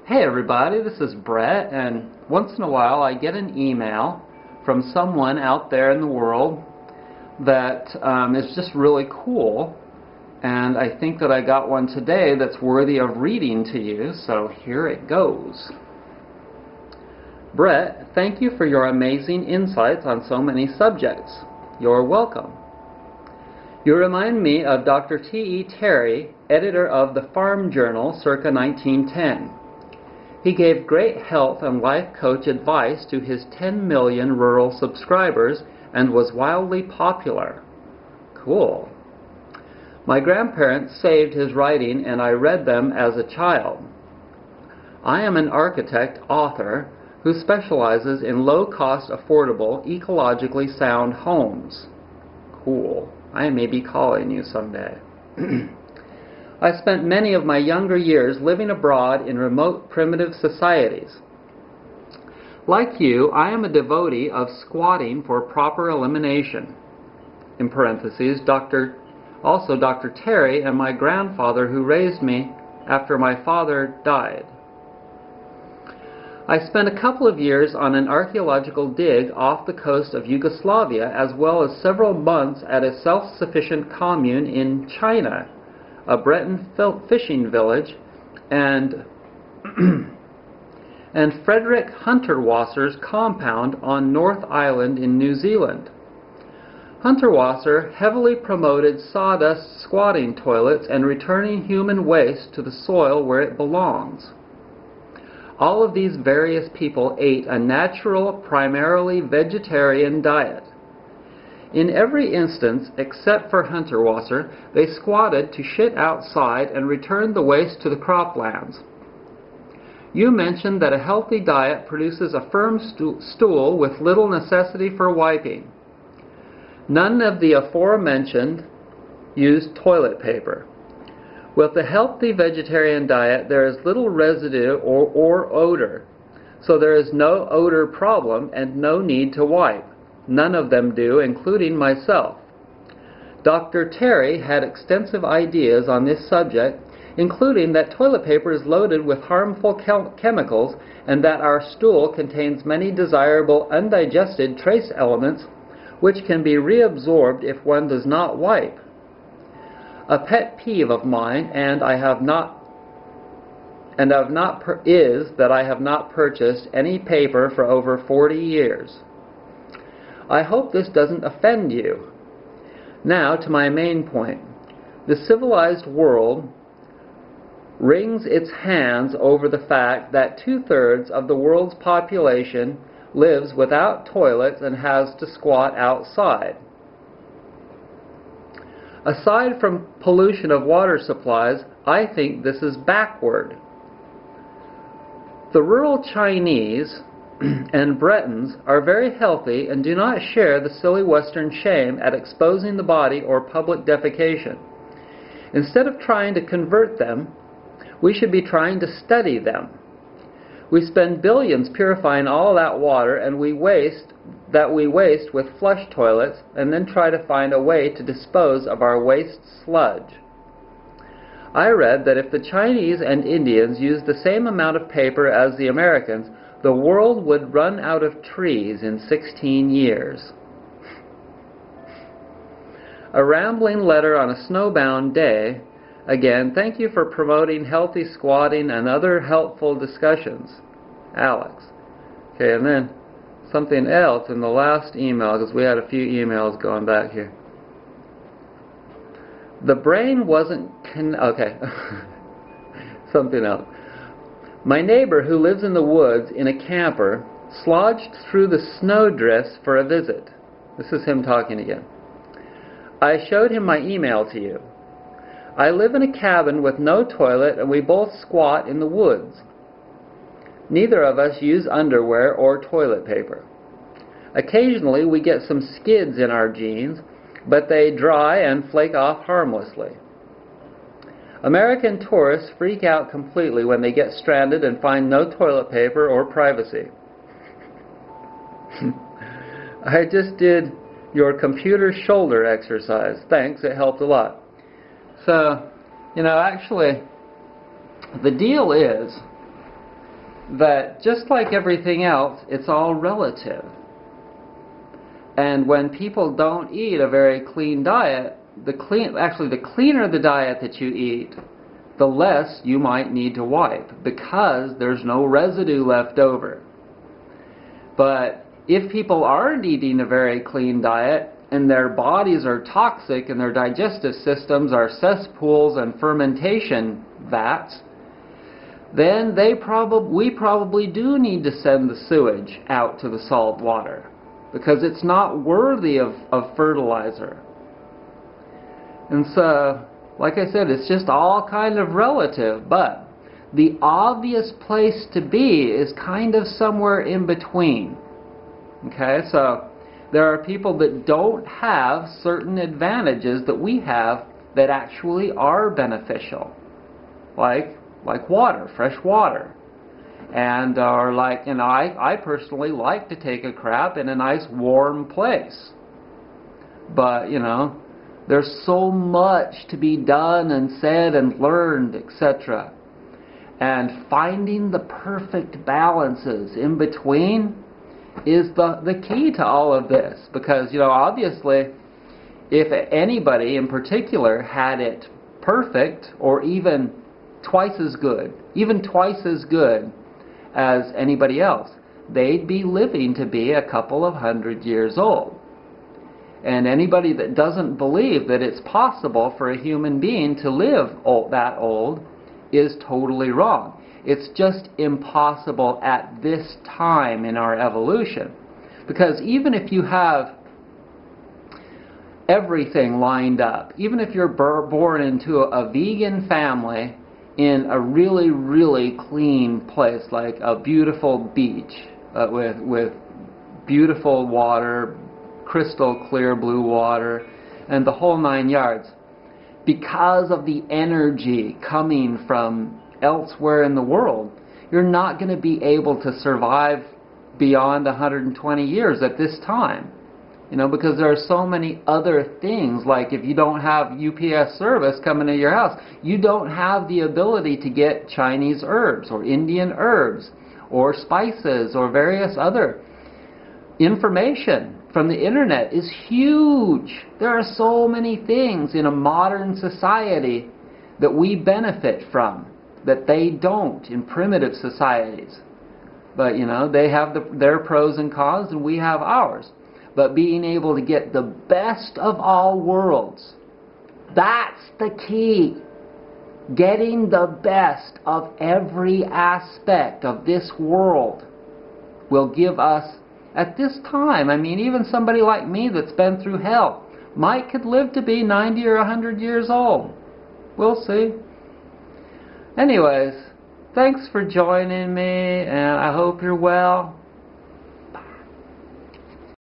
Hey everybody, this is Brett, and once in a while I get an email from someone out there in the world that is just really cool, and I think that I got one today that's worthy of reading to you, so here it goes. Brett, thank you for your amazing insights on so many subjects. You're welcome. You remind me of Dr. T.E. Terry, editor of the Farm Journal circa 1910. He gave great health and life coach advice to his 10 million rural subscribers and was wildly popular. Cool. My grandparents saved his writing and I read them as a child. I am an architect author who specializes in low-cost, affordable, ecologically sound homes. Cool. I may be calling you someday. I spent many of my younger years living abroad in remote, primitive societies. Like you, I am a devotee of squatting for proper elimination. In parentheses, Dr. Terry and my grandfather who raised me after my father died. I spent a couple of years on an archaeological dig off the coast of Yugoslavia, as well as several months at a self-sufficient commune in China, a Breton fishing village, and Frederick Hunterwasser's compound on North Island in New Zealand. Hunterwasser heavily promoted sawdust squatting toilets and returning human waste to the soil where it belongs. All of these various people ate a natural, primarily vegetarian diet. In every instance, except for Hunterwasser, they squatted to shit outside and returned the waste to the croplands. You mentioned that a healthy diet produces a firm stool with little necessity for wiping. None of the aforementioned used toilet paper. With a healthy vegetarian diet, there is little residue or odor, so there is no odor problem and no need to wipe. None of them do, including myself. Dr. Terry had extensive ideas on this subject, including that toilet paper is loaded with harmful chemicals and that our stool contains many desirable undigested trace elements which can be reabsorbed if one does not wipe. A pet peeve of mine, is that I have not purchased any paper for over 40 years. I hope this doesn't offend you. Now to my main point. The civilized world wrings its hands over the fact that 2/3 of the world's population lives without toilets and has to squat outside. Aside from pollution of water supplies, I think this is backward. The rural Chinese and Bretons are very healthy and do not share the silly Western shame at exposing the body or public defecation. Instead of trying to convert them, we should be trying to study them. We spend billions purifying all that water and we waste with flush toilets and then try to find a way to dispose of our waste sludge. I read that if the Chinese and Indians used the same amount of paper as the Americans, the world would run out of trees in 16 years. A rambling letter on a snowbound day. Again, thank you for promoting healthy squatting and other helpful discussions. Alex. Okay, and then something else in the last email, because we had a few emails going back here. The brain wasn't... okay. Something else. My neighbor who lives in the woods in a camper slodged through the snowdrifts for a visit. This is him talking again. I showed him my email to you. I live in a cabin with no toilet and we both squat in the woods. Neither of us use underwear or toilet paper. Occasionally we get some skids in our jeans, but they dry and flake off harmlessly. American tourists freak out completely when they get stranded and find no toilet paper or privacy. I just did your computer shoulder exercise. Thanks, it helped a lot. So, actually, the deal is that just like everything else, it's all relative. And when people don't eat a very clean diet, the cleaner the diet that you eat, the less you might need to wipe, because there's no residue left over. But if people aren't eating a very clean diet, and their bodies are toxic and their digestive systems are cesspools and fermentation vats, then we probably do need to send the sewage out to the salt water, because it's not worthy of fertilizer. And so, like I said, it's just all kind of relative, but the obvious place to be is kind of somewhere in between. Okay, so there are people that don't have certain advantages that we have that actually are beneficial, like water, fresh water. And I personally like to take a crap in a nice warm place. But, there's so much to be done and said and learned, etc. And finding the perfect balances in between is the key to all of this. Because, obviously, if anybody in particular had it perfect, or even twice as good as anybody else, they'd be living to be a couple of 100 years old. And anybody that doesn't believe that it's possible for a human being to live that old is totally wrong. It's just impossible at this time in our evolution. Because even if you have everything lined up, even if you're born into a vegan family in a really, really clean place, like a beautiful beach with beautiful water, crystal clear blue water, and the whole 9 yards, because of the energy coming from elsewhere in the world, you're not going to be able to survive beyond 120 years at this time. Because there are so many other things, like if you don't have UPS service coming to your house, you don't have the ability to get Chinese herbs or Indian herbs or spices or various other information from the internet is huge. There are so many things in a modern society that we benefit from that they don't in primitive societies. But, they have their pros and cons, and we have ours. But being able to get the best of all worlds, that's the key. Getting the best of every aspect of this world will give us, at this time, even somebody like me that's been through hell could live to be 90 or 100 years old. We'll see. Anyways, thanks for joining me, and I hope you're well.